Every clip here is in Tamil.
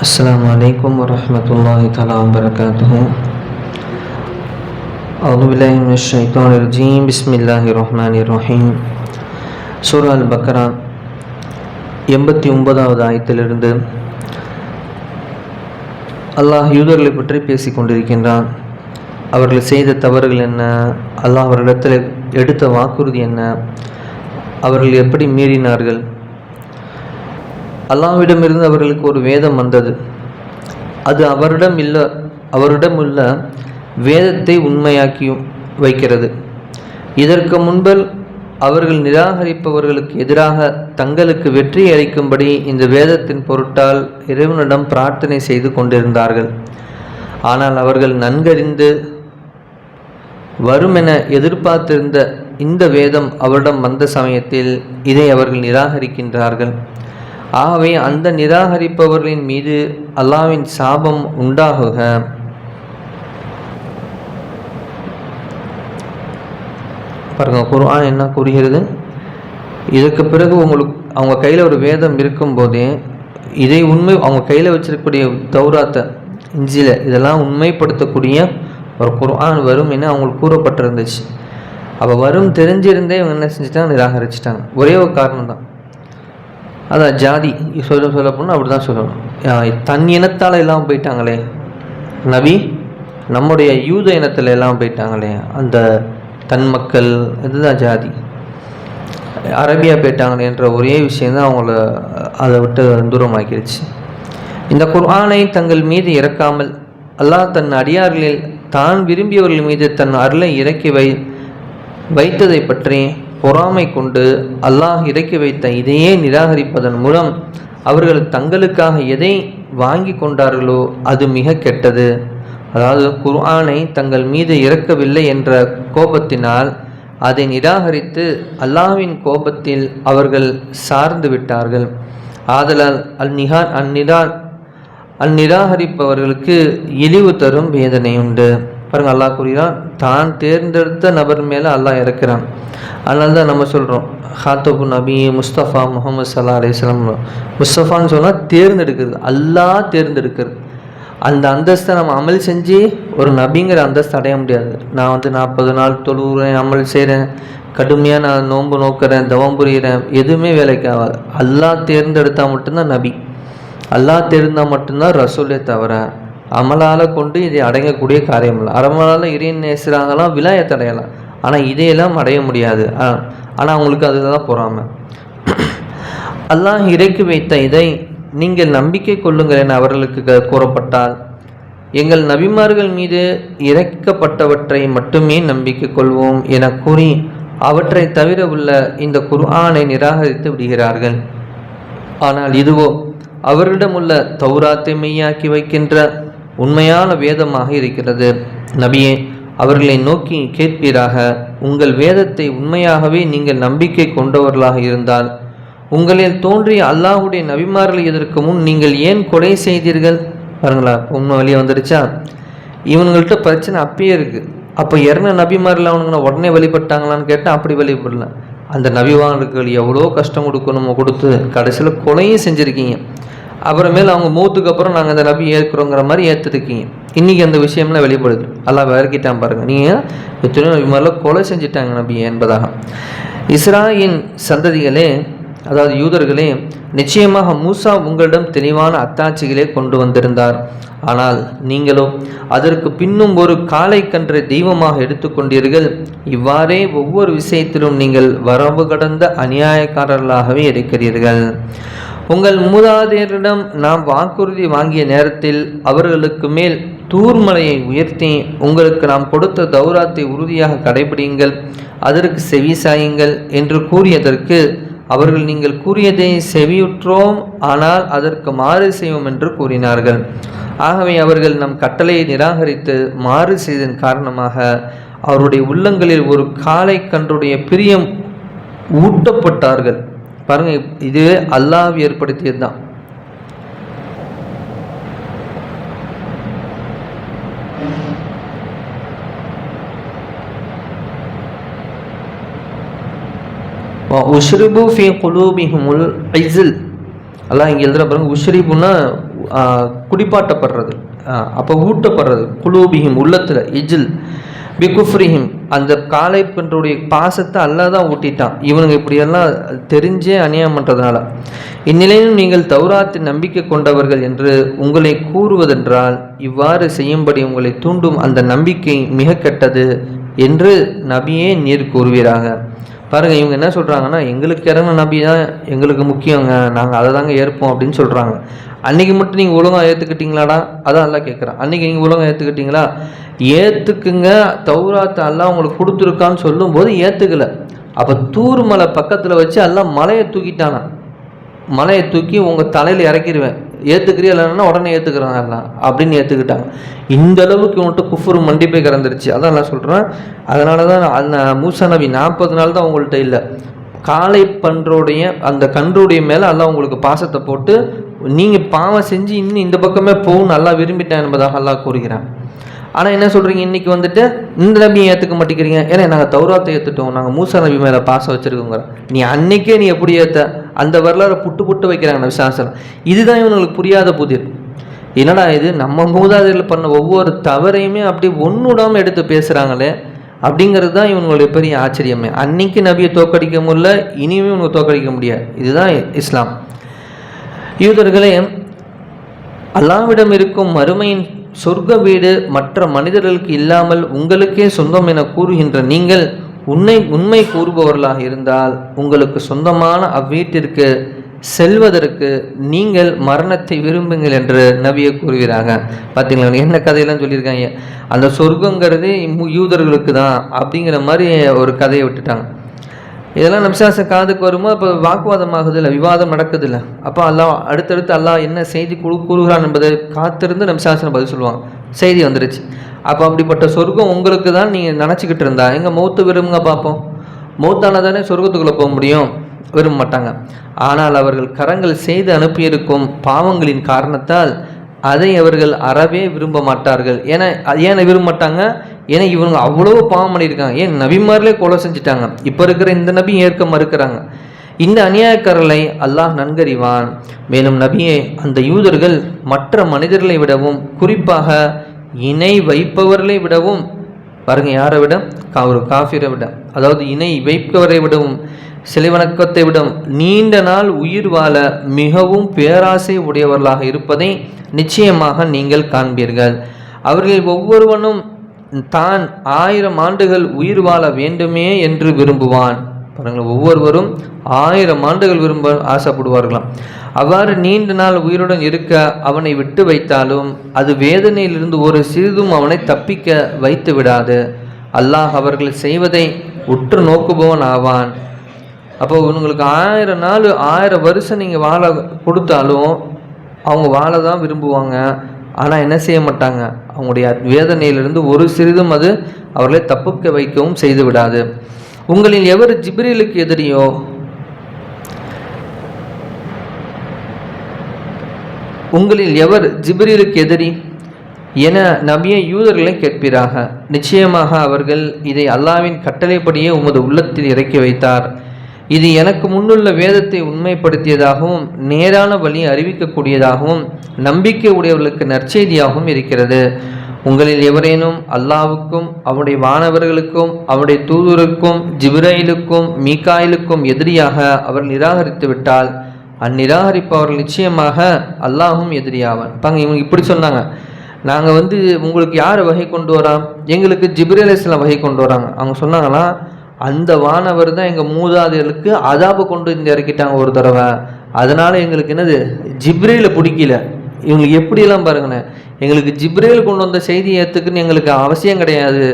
அஸ்ஸலாமு அலைக்கும் வரஹ்மத்துல்லாஹி தஆலா வபரகாத்துஹு. அஊது பில்லாஹி மினஷ் ஷைத்தானிர் ரஜீம். பிஸ்மில்லாஹிர் ரஹ்மானிர் ரஹீம். சூரா அல்-பக்ரா 89வது ஆயத்திலிருந்து அல்லாஹ் யூதர்களை பற்றி பேசிக் கொண்டிருக்கின்றான். அவர்கள் செய்த தவறுகள் என்ன, அல்லாஹ் அவர்களிடத்தில் எடுத்த வாக்குறுதி என்ன, அவர்கள் எப்படி மீறினார்கள். அல்லாஹ்விடமிருந்து அவர்களுக்கு ஒரு வேதம் வந்தது. அது அவரிடம் உள்ள வேதத்தை உண்மையாக்கி வைக்கிறது. இதற்கு முன்பல் அவர்கள் நிராகரிப்பவர்களுக்கு எதிராக தங்களுக்கு வெற்றி அளிக்கும்படி இந்த வேதத்தின் பொருட்டால் இறைவனிடம் பிரார்த்தனை செய்து கொண்டிருந்தார்கள். ஆனால் அவர்கள் நன்கறிந்து வருமென எதிர்பார்த்திருந்த இந்த வேதம் அவரிடம் வந்த சமயத்தில் இதை அவர்கள் நிராகரிக்கின்றார்கள். ஆகவே அந்த நிராகரிப்பவர்களின் மீது அல்லாஹ்வின் சாபம் உண்டாகுக. பாருங்க, குர்ஆன் என்ன கூறுகிறது. இதற்கு பிறகு அவங்க கையில் ஒரு வேதம் இருக்கும்போதே இதை அவங்க கையில் வச்சிருக்கக்கூடிய தௌராத்தை, இஞ்சில இதெல்லாம் உண்மைப்படுத்தக்கூடிய ஒரு குர்ஆன் வரும் என அவங்களுக்கு கூறப்பட்டிருந்துச்சு. அப்போ வரும் தெரிஞ்சிருந்தே இவங்க என்ன செஞ்சுட்டாங்க, நிராகரிச்சிட்டாங்க. ஒரே ஒரு காரணம் தான், அதான் ஜாதி. சொல்ல போனால் அப்படி தான் சொல்லணும். தன் இனத்தால் எல்லாம் போயிட்டாங்களே நபி, நம்முடைய யூத இனத்தில் எல்லாம் போயிட்டாங்களே அந்த தன் மக்கள், இதுதான் ஜாதி. அரபியா போயிட்டாங்களே என்ற ஒரே விஷயந்தான் அவங்கள அதை விட்டு தூரமாக்கிடுச்சு. இந்த குர்ஆனை தங்கள் மீது இறக்காமல் அல்லாஹ் தன் அடியார்களில் தான் விரும்பியவர்கள் மீது தன் அருளை இறக்கி வைத்ததை பற்றி பொறாமை கொண்டு அல்லாஹ் இறக்கி வைத்த இதையே நிராகரிப்பதன் மூலம் அவர்கள் தங்களுக்காக எதை வாங்கி கொண்டார்களோ அது மிக கெட்டது. அதாவது குர்ஆனை தங்கள் மீது இறக்கவில்லை என்ற கோபத்தினால் அதை நிராகரித்து அல்லாஹ்வின் கோபத்தில் அவர்கள் சார்ந்து விட்டார்கள். ஆதலால் அந்நிராகரிப்பவர்களுக்கு இழிவு தரும் வேதனை உண்டு. பாருங்க, அல்லாஹ் கூறுகிறான், தான் தேர்ந்தெடுத்த நபர் மேலே அல்லாஹ் இறக்குறான். அதனால தான் நம்ம சொல்கிறோம், ஹாத்தபு நபி முஸ்தஃபா முகமது ஸல்லல்லாஹு அலைஹி வஸல்லம். முஸ்தஃபான்னு சொன்னால் தேர்ந்தெடுக்கிறது, அல்லாஹ் தேர்ந்தெடுக்கிறது. அந்த அந்தஸ்தை நம்ம அமல் செஞ்சு ஒரு நபிங்கிற அந்தஸ்தை அடைய முடியாது. நான் 40 நாள் தொழுகிறேன், அமல் செய்கிறேன், கடுமையாக நான் நோன்பு நோக்கிறேன், தவம் புரிகிறேன், எதுவுமே வேலைக்கு ஆகாது. அல்லாஹ் தேர்ந்தெடுத்தால் மட்டும்தான் நபி, அல்லாஹ் தேர்ந்தால் மட்டும்தான் ரசூலே தவிர அமலால் கொண்டு இதை அடங்கக்கூடிய காரியம் இல்லை. அமலால் இறைவன் நேசுறாங்களாம், விலாயத்தை அடையலாம், ஆனால் இதையெல்லாம் அடைய முடியாது. ஆனால் அவங்களுக்கு அதுதான் பொறாமை. அல்லாஹ் இறக்கி வைத்த இதை நீங்கள் நம்பிக்கை கொள்ளுங்கள் என அவர்களுக்கு கூறப்பட்டால், எங்கள் நபிமார்கள் மீது இறக்கப்பட்டவற்றை மட்டுமே நம்பிக்கை கொள்வோம் என கூறி அவற்றை தவிர உள்ள இந்த குர்ஆனை நிராகரித்து விடுகிறார்கள். ஆனால் இதுவோ அவர்களிடம் உள்ள தௌராத்தை மெய்யாக்கி வைக்கின்ற உண்மையான வேதமாக இருக்கிறது. நபியே, அவர்களை நோக்கி கேட்பீராக, உங்கள் வேதத்தை உண்மையாகவே நீங்கள் நம்பிக்கை கொண்டவர்களாக இருந்தால் உங்களில் தோன்றிய அல்லாஹ்வுடைய நபிமார்களை இதற்கு முன் நீங்கள் ஏன் கொலை செய்தீர்கள்? பாருங்களா, உண்மை வெளியே வந்துடுச்சா. இவங்கள்ட்ட பிரச்சனை அப்பயே இருக்குது. அப்போ இறந்த நபிமாரில் அவனுங்க உடனே வழிபட்டாங்களான்னு கேட்டால் அப்படி வழிபடல. அந்த நபிவார்களுக்கு எவ்வளோ கஷ்டம் கொடுக்கணுமோ கொடுத்து கடைசியில் கொலையும் செஞ்சுருக்கீங்க. அப்புறமேல அவங்க மூத்துக்கு அப்புறம் நாங்கள் அந்த நபி ஏற்கிறோங்கிற மாதிரி ஏற்றுருக்கீங்க. இன்றைக்கி அந்த விஷயம்லாம் வெளிப்படுது. அல்லாஹ் விளக்கிட்டான் பாருங்கள். நீங்கள் எத்தனையோ நபிமாரில் கொலை செஞ்சுட்டாங்க நபி என்பதாக. இஸ்ராயின் சந்ததிகளே, அதாவது யூதர்களே, நிச்சயமாக மூசா உங்களிடம் தெளிவான அத்தாட்சிகளே கொண்டு வந்திருந்தார். ஆனால் நீங்களோ அதற்கு பின்னும் ஒரு காளை கன்றை தெய்வமாக எடுத்துக்கொண்டீர்கள். இவ்வாறே ஒவ்வொரு விஷயத்திலும் நீங்கள் வரம்பு கடந்த அநியாயக்காரர்களாகவே இருக்கிறீர்கள். உங்கள் மூதாதையரிடம் நாம் வாக்குறுதி வாங்கிய நேரத்தில் அவர்களுக்கு மேல் தூர்மலையை உயர்த்தி உங்களுக்கு நாம் கொடுத்த தௌராத்தை உறுதியாக கடைபிடியுங்கள், அதற்கு செவி சாயுங்கள் என்று கூறியதற்கு அவர்கள் நீங்கள் கூறியதை செவியுற்றோம், ஆனால் அதற்கு மாறு செய்வோம் என்று கூறினார்கள். ஆகவே அவர்கள் நம் கட்டளையை நிராகரித்து மாறு செய்ததன் காரணமாக அவருடைய உள்ளங்களில் ஒரு காளை கன்றுடைய பிரியம் ஊட்டப்பட்டார்கள். பாருங்க, இதுவே அல்லாஹ் ஏற்படுத்தியது தான். உஷ்ரிபு ஃபி குலூபிஹிமுல் இஸ்ல். அல்லாஹ் இங்கே எழுதுகிற பாருங்க, உஷ்ரிபுன்னா குடிப்பாட்டப்படுறது, அப்போ ஊட்டப்படுறது, குலூபிஹிம் உள்ளத்தில், இஜில் பிகுஃப்ரிஹிம் அந்த காலை பெண்ணுடைய பாசத்தை அல்லாஹ் தான் ஊட்டிட்டான். இவனுங்க இப்படியெல்லாம் தெரிஞ்சே அநியாயம் பண்ணுறதுனால. இந்நிலையிலும் நீங்கள் தௌராத்தின் நம்பிக்கை கொண்டவர்கள் என்று உங்களை கூறுவதென்றால் இவ்வாறு செய்யும்படி உங்களை தூண்டும் அந்த நம்பிக்கை மிக கெட்டது என்று நபியே நீர் கூறுவீராக. பாருங்கள், இவங்க என்ன சொல்கிறாங்கன்னா, எங்களுக்கு இறங்கின நபி தான் எங்களுக்கு முக்கியங்க, நாங்கள் அதை தாங்க ஏற்போம் அப்படின்னு சொல்கிறாங்க. அன்றைக்கி மட்டும் நீங்கள் ஒழுங்காக ஏற்றுக்கிட்டீங்களாடா? அதான் எல்லாம் கேட்குறேன். அன்றைக்கி நீங்கள் ஒழுங்காக ஏற்றுக்கிட்டீங்களா? ஏற்றுக்குங்க, தௌராத்தை எல்லாம் உங்களுக்கு கொடுத்துருக்கான்னு சொல்லும்போது ஏற்றுக்கலை. அப்போ தூர் மலை பக்கத்தில் வச்சு எல்லாம் மலையை தூக்கிட்டானா, மலையை தூக்கி உங்கள் தலையில் இறக்கிடுவேன், ஏற்றுக்கிறியா இல்லைன்னா உடனே ஏற்றுக்கிறாங்க எல்லாம் அப்படின்னு ஏற்றுக்கிட்டாங்க. இந்த அளவுக்கு இவன்ட்டு குஃபுரு மண்டி போய் கறந்துருச்சு. அதான் நான் சொல்கிறேன். அதனால தான் அந்த மூசா நபி 40 நாள் தான் உங்கள்கிட்ட இல்லை. காளை பன்றுடைய அந்த கன்றுடைய மேலே எல்லாம் உங்களுக்கு பாசத்தை போட்டு நீங்கள் பாவம் செஞ்சு இன்னும் இந்த பக்கமே போகும் நல்லா விரும்பிட்டேன் என்பதாக எல்லாம் கூறுகிறான். ஆனால் என்ன சொல்கிறீங்க, இன்றைக்கி வந்துட்டு இந்த நபியை ஏற்றுக்க மாட்டேங்கிறீங்க, ஏன்னா நாங்கள் தௌராத்தை ஏற்றுட்டோம், நாங்கள் மூசா நபி மேலே பாசம் வச்சுருக்கோங்கிற. நீ அன்னைக்கே நீ எப்படி ஏற்ற? அந்த வரலாறு புட்டு வைக்கிறாங்க விசாசனம். இதுதான் இவங்களுக்கு புரியாத புதிர். என்னடா இது, நம்ம மூதாதையர்கள் பண்ண ஒவ்வொரு தவறையுமே அப்படி ஒன்றுடாமல் எடுத்து பேசுகிறாங்களே அப்படிங்கிறது தான் இவங்களுடைய பெரிய ஆச்சரியமே. அன்னைக்கு நபியை தோக்கடிக்க முடியல, இனிமே இவங்க தோக்கடிக்க முடியாது. இதுதான் இஸ்லாம். யூதர்களே, அல்லாஹ்விடம் இருக்கும் மறுமையின் சொர்க்க வீடு மற்ற மனிதர்களுக்கு இல்லாமல் உங்களுக்கே சொந்தம் என கூறுகின்ற நீங்கள் உண்மை கூறுபவர்களாக இருந்தால் உங்களுக்கு சொந்தமான அவ்வீட்டிற்கு செல்வதற்கு நீங்கள் மரணத்தை விரும்புங்கள் என்று நபியை கூறுகிறாங்க. பார்த்தீங்களா, என்ன கதையெல்லாம் சொல்லியிருக்காங்க. அந்த சொர்க்கங்கிறது யூதர்களுக்கு தான் அப்படிங்கிற மாதிரி ஒரு கதையை விட்டுட்டாங்க. இதெல்லாம் நபிசாச காதுக்கு வரும்போது இப்போ வாக்குவாதமாகுது இல்லை, விவாதம் நடக்குது இல்லை. அப்போ அல்லாஹ் அடுத்தடுத்து அல்லாஹ் என்ன செய்தி கூறுகிறான் என்பதை காத்திருந்து நபிசாசனை பதில் சொல்லுவாங்க. செய்தி வந்துருச்சு. அப்போ அப்படிப்பட்ட சொர்க்கம் உங்களுக்கு தான் நீங்கள் நினச்சிக்கிட்டு இருந்தா எங்கள் மௌத்து விரும்புங்க பார்ப்போம். மௌத்தானால் தானே சொர்க்கத்துக்குள்ளே போக முடியும், விரும்ப மாட்டாங்க. ஆனால் அவர்கள் கரங்கள் செய்து அனுப்பியிருக்கும் பாவங்களின் காரணத்தால் அதை அவர்கள் அறவே விரும்ப மாட்டார்கள். ஏன் விரும்ப மாட்டாங்க? ஏன்னா இவங்க அவ்வளோ பாவம் பண்ணியிருக்காங்க. ஏன் நபிமாரிலே கொலை செஞ்சுட்டாங்க. இப்போ இருக்கிற இந்த நபி ஏற்க மறுக்கிறாங்க. இந்த அநியாயக்காரர்களை அல்லாஹ் நன்கறிவான். மேலும் நபியே, அந்த யூதர்கள் மற்ற மனிதர்களை விடவும் குறிப்பாக இணை வைப்பவர்களை விடவும், பாருங்க யாரை விட, ஒரு காஃபிரை விட, அதாவது இணை வைப்பவரை விடவும் சிலை வணக்கத்தை விடவும் நீண்ட நாள் உயிர் வாழ மிகவும் பேராசை உடையவர்களாக இருப்பதை நிச்சயமாக நீங்கள் காண்பீர்கள். அவர்கள் ஒவ்வொருவனும் தான் 1000 ஆண்டுகள் உயிர் வாழ வேண்டுமே என்று விரும்புவான். பாருங்கள், ஒவ்வொருவரும் 1000 ஆண்டுகள் விரும்ப ஆசைப்படுவார்களாம். அவ்வாறு நீண்ட நாள் உயிருடன் இருக்க அவனை விட்டு வைத்தாலும் அது வேதனையிலிருந்து ஒரு சிறிதும் அவனை தப்பிக்க வைத்து விடாது. அல்லாஹ் அவர்கள் செய்வதை உற்று நோக்குபவன் ஆவான். அப்போ உங்களுக்கு 1000 நாள் 1000 வருஷம் நீங்கள் வாழ கொடுத்தாலும் அவங்க வாழ தான் விரும்புவாங்க. ஆனால் என்ன செய்ய மாட்டாங்க, அவங்களுடைய வேதனையிலிருந்து ஒரு சிறிதும் அது அவர்களை தப்பிக்க வைக்கவும் செய்து விடாது. உங்களில் எவர் ஜிப்ரீலுக்கு எதிரியோ, உங்களில் எவர் ஜிப்ரீலுக்கு எதிரி என நபியை யூதர்களை கேட்பீராக. நிச்சயமாக அவர்கள் இதை அல்லாஹ்வின் கட்டளைப்படியே உமது உள்ளத்தில் இறக்கி வைத்தார். இது எனக்கு முன்னுள்ள வேதத்தை உண்மைப்படுத்தியதாகவும் நேரான வழி அறிவிக்கக்கூடியதாகவும் நம்பிக்கை உடையவர்களுக்கு நற்செய்தியாகவும் இருக்கிறது. உங்களில் எவரேனும் அல்லாஹ்வுக்கும் அவருடைய வானவர்களுக்கும் அவருடைய தூதருக்கும் ஜிப்ராயிலுக்கும் மீகாயிலுக்கும் எதிரியாக அவர் நிராகரித்து விட்டால் அந்நிராகரிப்பவர்கள் நிச்சயமாக அல்லாஹும் எதிரியாவான். பாங்க, இவங்க இப்படி சொன்னாங்க, நாங்கள் உங்களுக்கு யார் வகை கொண்டு வரோம், எங்களுக்கு ஜிப்ரீல் அலைஹிஸ்ஸலாம் வகை கொண்டு வராங்க. அவங்க சொன்னாங்களா, அந்த வானவர் தான் எங்கள் மூதாதையர்களுக்கு அதாபை கொண்டு இறக்கிட்டாங்க ஒரு தடவை, அதனால் எங்களுக்கு என்னது ஜிப்ரீலை பிடிக்கல. இவங்களுக்கு எப்படியெல்லாம் பாருங்கண்ணே, எங்களுக்கு ஜிப்ரீல் கொண்டு வந்த செய்தி ஏற்றுக்குன்னு எங்களுக்கு அவசியம் கிடையாது,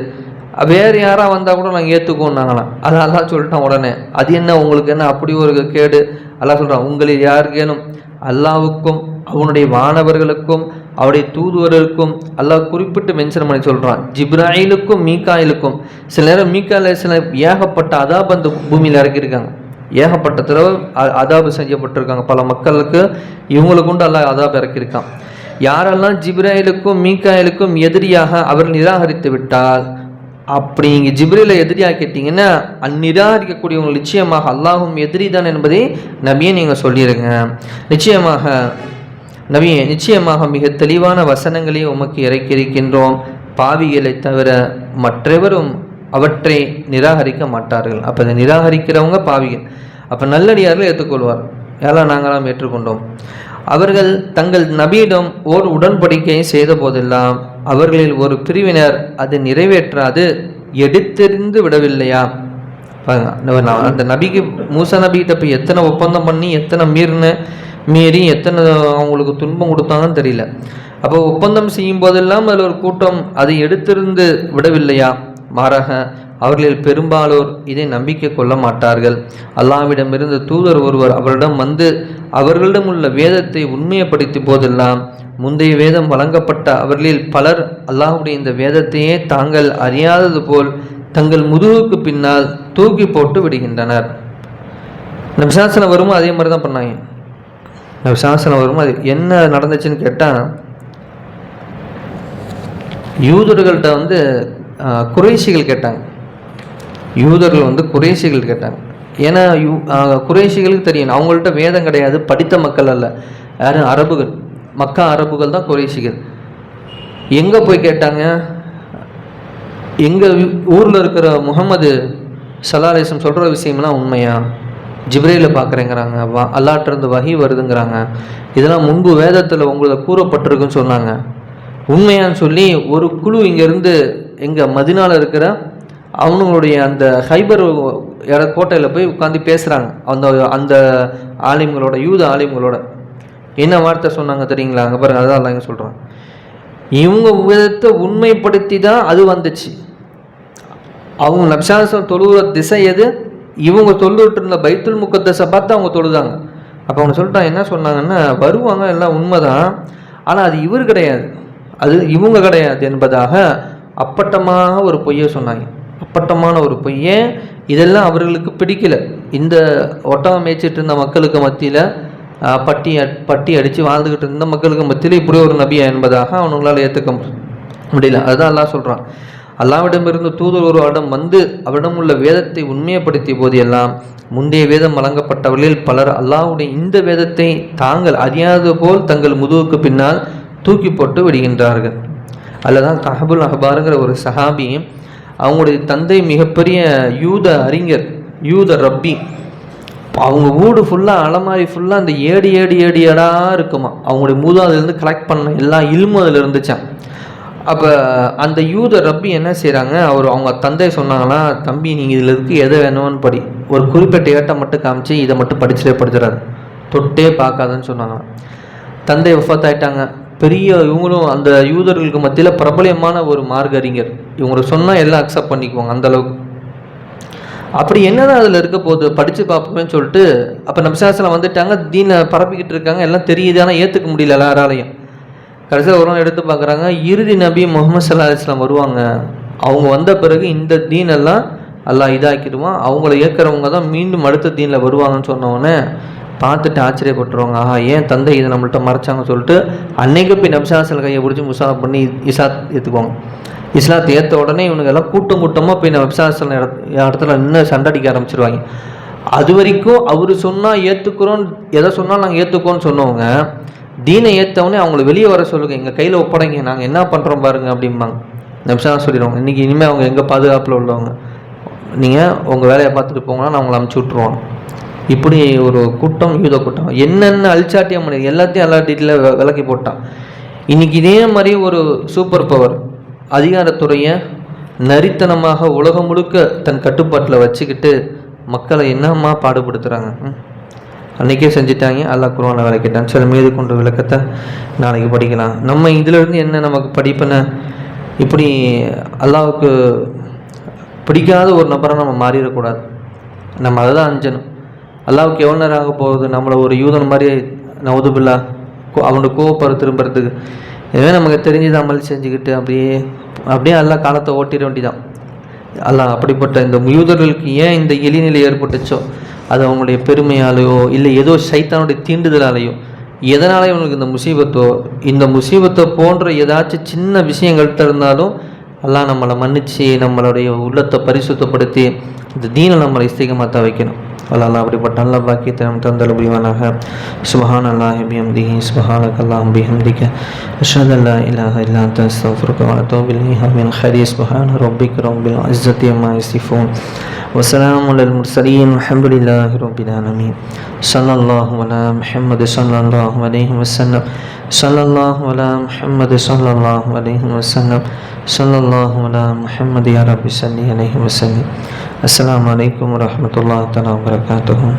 வேறு யாராக வந்தால் கூட நாங்கள் ஏற்றுக்கோன்னாங்களாம். அதெல்லாம் சொல்லிட்டோம் உடனே. அது என்ன உங்களுக்கு என்ன அப்படி ஒரு கேடு? அல்லாஹ் சொல்கிறான், உங்களில் யாருக்கேனும் அல்லாஹ்வுக்கும் அவனுடைய வானவர்களுக்கும் அவருடைய தூதுவர்களுக்கும் அல்லாஹ் குறிப்பிட்டு மென்ஷன் பண்ணி சொல்கிறான். ஜிப்ராயிலுக்கும் மீகாயிலுக்கும் சில நேரம் மீகாயில் சில ஏகப்பட்ட அதாபு அந்த பூமியில் இறக்கியிருக்காங்க. ஏகப்பட்ட தடவை அதாபு செய்யப்பட்டிருக்காங்க பல மக்களுக்கு. இவங்களை கொண்டு அல்லாஹ் அதாபு இறக்கியிருக்கான். யாரெல்லாம் ஜிப்ராயிலுக்கும் மீகாயிலுக்கும் எதிரியாக அவர் நிராகரித்து விட்டால், அப்படி நீங்கள் ஜிப்ரீலை எதிரியாக கேட்டீங்கன்னா அந்நிராகரிக்கக்கூடியவங்க நிச்சயமாக அல்லாஹும் எதிரி தான் என்பதை நபியை நீங்கள் சொல்லிடுங்க. நிச்சயமாக நபியே, நிச்சயமாக மிக தெளிவான வசனங்களை உமக்கு இறக்கியிருக்கின்றோம். பாவிகளை தவிர மற்றவரும் அவற்றை நிராகரிக்க மாட்டார்கள். அப்போ இதை நிராகரிக்கிறவங்க பாவிகள். அப்போ நல்லடியார்கள் ஏற்றுக்கொள்வார். எல்லாம் நாங்களாம் ஏற்றுக்கொண்டோம். அவர்கள் தங்கள் நபியிடம் ஓர் உடன்படிக்கையை செய்த போதெல்லாம் அவர்களில் ஒரு பிரிவினர் அதை நிறைவேற்றாது எடுத்தெறிந்து விடவில்லையா? அந்த நபிக்கு, மூசா நபிகிட்ட போய் எத்தனை ஒப்பந்தம் பண்ணி எத்தனை மீறி எத்தனை அவங்களுக்கு துன்பம் கொடுத்தாங்கன்னு தெரியல. அப்போ ஒப்பந்தம் செய்யும் போதெல்லாம் அதில் ஒரு கூட்டம் அதை எடுத்திருந்து விடவில்லையா? மாறாக அவர்களில் பெரும்பாலோர் இதை நம்பிக்கை கொள்ள மாட்டார்கள். அல்லாஹ்விடமிருந்து தூதர் ஒருவர் அவரிடம் வந்து அவர்களிடம் உள்ள வேதத்தை உண்மையப்படுத்திய போதெல்லாம் முந்தைய வேதம் வழங்கப்பட்ட அவர்களில் பலர் அல்லாஹ்வுடைய இந்த வேதத்தையே தாங்கள் அறியாதது போல் தங்கள் முதுகுக்கு பின்னால் தூக்கி போட்டு விடுகின்றனர். நபிசாசனம் வருமோ அதே மாதிரி தான் பண்ணாங்க. நபிசாசனம் வருமோ அது என்ன நடந்துச்சுன்னு கேட்டால், யூதர்கள்ட்ட வந்து குறைஷிகள் கேட்டாங்க. யூதர்கள் வந்து குறைஷிகள் கேட்டாங்க. ஏன்னா குறைஷிகளுக்கு தெரியும், அவங்கள்ட்ட வேதம் கிடையாது, படித்த மக்கள் அல்ல, யாரும் அரபுகள், மக்கா அரபுகள் தான் குறைஷிகள். எங்கே போய் கேட்டாங்க? எங்கள் ஊரில் இருக்கிற முகமது ஸல்லல்லாஹு அலைஹி வஸல்லம் சொல்கிற விஷயம்லாம் உண்மையா? ஜிப்ரீலை பார்க்குறேங்கிறாங்க, அல்லாஹ்ட்ட வஹி வருதுங்கிறாங்க, இதெல்லாம் முன்பு வேதத்தில் உங்களுக்கு கூறப்பட்டிருக்குன்னு சொன்னாங்க, உண்மையான்னு சொல்லி ஒரு குழு இங்கேருந்து எங்கள் மதினாவில் இருக்கிற அவனுங்களுடைய அந்த ஹைபர் கோட்டையில் போய் உட்காந்து பேசுகிறாங்க. அந்த ஆலிம்களோட, யூத ஆலிம்களோட என்ன வார்த்தை சொன்னாங்க தெரியுங்களா? அங்கே பாருங்க, அதான் எல்லாம் இங்கே சொல்கிறாங்க. இவங்க விதத்தை உண்மைப்படுத்தி தான் அது வந்துச்சு. அவங்க நபிசாசம் தொழுகிற திசை எது? இவங்க தொழுவிட்டு இருந்த பைத்துல் முக்கத்தஸை பார்த்து அவங்க தொழுதாங்க. அப்போ அவங்க சொல்லிட்டாங்க, என்ன சொன்னாங்கன்னா, வருவாங்க எல்லாம் உண்மைதான், ஆனால் அது இவர் கிடையாது, அது இவங்க கிடையாது என்பதாக அப்பட்டமாக ஒரு பொய்யை சொன்னாங்க. அப்பட்டமான ஒரு பொய்யை. இதெல்லாம் அவர்களுக்கு பிடிக்கல. இந்த ஒட்டகம் மேய்ச்சிட்டு இருந்த மக்களுக்கு மத்தியில், பட்டி அடித்து வாழ்ந்துக்கிட்டு இருந்த மக்களுக்கு மத்தியில் இப்படி ஒரு நபியா என்பதாக அவங்களால ஏற்றுக்க முடியல. அதுதான் அல்லாஹ் சொல்கிறான். அல்லாஹ்விடமிருந்து தூதர் ஒரு அவரிடம் வந்து அவரிடம் உள்ள வேதத்தை உண்மையப்படுத்திய போதெல்லாம் முந்தைய வேதம் வழங்கப்பட்டவர்களில் பலர் அல்லாஹ்வுடைய இந்த வேதத்தை தாங்கள் அறியாத போல் தங்கள் முதுகுக்கு பின்னால் தூக்கி போட்டு விடுகின்றார்கள். அல்லதான் கஹபுல் அஹ்பாருங்கிற ஒரு சஹாபி, அவங்களுடைய தந்தை மிகப்பெரிய யூத அறிஞர், யூத ரப்பி. அவங்க வீடு ஃபுல்லாக அலமாரி ஃபுல்லாக அந்த ஏடியாக இருக்குமா. அவங்களுடைய மூதாதிலேருந்து கலெக்ட் பண்ண எல்லா இல்மும் அதில் இருந்துச்சான். அப்போ அந்த யூத ரப்பி என்ன செய்கிறாங்க, அவங்க தந்தை சொன்னாங்கன்னா, தம்பி நீங்கள் இதில் இருக்கு எதை வேணும்னு படி, ஒரு குறிப்பிட்ட ஏட்டை மட்டும் காமிச்சு இதை மட்டும் படிச்சுட்டே படுத்துறாரு, தொட்டே பார்க்காதுன்னு சொன்னாங்க. தந்தை வஃபாத் ஆகிட்டாங்க. பெரிய இவங்களும் அந்த யூதர்களுக்கு மத்தியில் பிரபலியமான ஒரு மார்க்க அறிஞர். இவங்களுக்கு சொன்னால் எல்லாம் அக்செப்ட் பண்ணிக்குவாங்க அந்தளவுக்கு. அப்படி என்னதான் அதில் இருக்க போகுது, படித்து பார்ப்போமேன்னு சொல்லிட்டு அப்போ நபிசாசனம் வந்துட்டாங்க, தீனை பரப்பிக்கிட்டு இருக்காங்க, எல்லாம் தெரியுது, ஆனால் ஏற்றுக்க முடியல எல்லாராலையும். கடைசியில் ஒரு நாள் எடுத்து பார்க்குறாங்க, இறுதி நபி முகமது ஸல்லல்லாஹு அலைஹி வஸல்லம் வருவாங்க, அவங்க வந்த பிறகு இந்த தீனெல்லாம் அல்லாஹ் இதாக்கிடுவான், அவங்கள ஏற்கிறவங்க தான் மீண்டும் அடுத்த தீனில் வருவாங்கன்னு சொன்னோடனே பார்த்துட்டு ஆச்சரியப்பட்டுருவாங்க. ஆஹா, ஏன் தந்தை இதை நம்மள்கிட்ட மறைச்சாங்கன்னு சொல்லிட்டு அன்னைக்கு போய் நபிசாசல் கையை பிடிச்சி முசா பண்ணி இஸ்லாத் ஏற்றுக்குவாங்க. இஸ்லாத் ஏற்ற உடனே இவனுக்கு எல்லாம் கூட்டமாக போய் நபிசாசல் இடத்துல இன்னும் சண்டடிக்க ஆரம்பிச்சிருவாங்க. அது வரைக்கும் அவர் சொன்னால் ஏற்றுக்கிறோம், எதை சொன்னால் நாங்கள் ஏற்றுக்கோன்னு சொன்னவங்க தீனை ஏற்றவொடனே அவங்கள வெளியே வர சொல்லுங்கள், எங்கள் கையில் ஒப்படைங்க, நாங்கள் என்ன பண்ணுறோம் பாருங்க அப்படிம்பாங்க. நபிசாசல் சொல்லிடுவாங்க, இன்றைக்கி இனிமேல் அவங்க எங்கள் பாதுகாப்பில் உள்ளவங்க, நீங்கள் உங்கள் வேலையை பார்த்துட்டு போங்கன்னா நான் அவங்கள அமுச்சு விட்ருவாங்க. இப்படி ஒரு கூட்டம், யூத கூட்டம், என்னென்ன அல்சாட்டியம் பண்ணி எல்லாத்தையும் எல்லா டீட்டெயிலாக விளக்கி போட்டான். இன்றைக்கி இதே மாதிரி ஒரு சூப்பர் பவர் அதிகாரத்துறையை நரித்தனமாக உலகம் முழுக்க தன் கட்டுப்பாட்டில் வச்சுக்கிட்டு மக்களை என்னம்மா பாடுபடுத்துகிறாங்க. அன்றைக்கே செஞ்சுட்டாங்க. அல்லாஹ் குர்ஆனில் விளக்கிட்டான். சில மீது கொண்ட விளக்கத்தை நாளைக்கு படிக்கலாம். நம்ம இதிலிருந்து என்ன நமக்கு படிப்பின, இப்படி அல்லாஹ்வுக்கு பிடிக்காத ஒரு நபரை நம்ம மாறிடக்கூடாது. நம்ம அதை தான் அஞ்சணும். அல்லாஹ்வுக்கு எவ்வளோ நேரம் ஆக போகுது நம்மளை ஒரு யூதன் மாதிரி நவுதுபில்லா அவனோட கோவப்பட திரும்புறதுக்கு? இதுவே நமக்கு தெரிஞ்சது அமல் செஞ்சுக்கிட்டு அப்படியே அல்லாஹ் காலத்தை ஓட்டிட வேண்டிதான். அல்லாஹ் அப்படிப்பட்ட இந்த யூதர்களுக்கு ஏன் இந்த எளிநிலை ஏற்பட்டுச்சோ, அது அவங்களுடைய பெருமையாலேயோ இல்லை ஏதோ சைத்தானுடைய தீண்டுதலாலேயோ, எதனால இவங்களுக்கு இந்த முசீபத்தை போன்ற ஏதாச்சும் சின்ன விஷயங்கள்கிட்ட இருந்தாலும் அல்லாஹ் நம்மளை மன்னிச்சு நம்மளுடைய உள்ளத்தை பரிசுத்தப்படுத்தி இந்த தீனை நம்மளை இஸ்திகமாத்த வைக்கணும். அல்லா அப்படிப்பட்ட நல்ல பாக்கியத்தை நம் தந்தல் புரிவானாக. சுபஹான் அல்லாஹி பிஹம்திஹி சுபஹானக அல்லாஹும்ம பிஹம்திக அஷ்ஹது அல்லா இலாஹ இல்லா அன்த அஸ்தக்ஃபிருக வ அத்தூபு இலைஹி. மின் ஹைரி சுப்ஹான ரப்பிக ரப்பில் இஸ்ஸத்தி அம்மா யசிஃபூன் வ ஸலாமுன் அலல் முர்ஸலீன் வல்ஹம்துலில்லாஹி ரப்பில் ஆலமீன். ஸல்லல்லாஹு அலா முஹம்மது ஸல்லல்லாஹு அலைஹி வஸல்லம். ஸல்லல்லாஹு அலா முஹம்மது ஸல்லல்லாஹு அலைஹி வஸல்லம். ஸல்லல்லாஹு அலா முஹம்மது யா ரப்பி ஸல்லி அலைஹி வஸல்லம். அஸ்ஸலாமு அலைக்கும் வரஹ்மத்துல்லாஹி தஆலா வபரகாத்துஹு.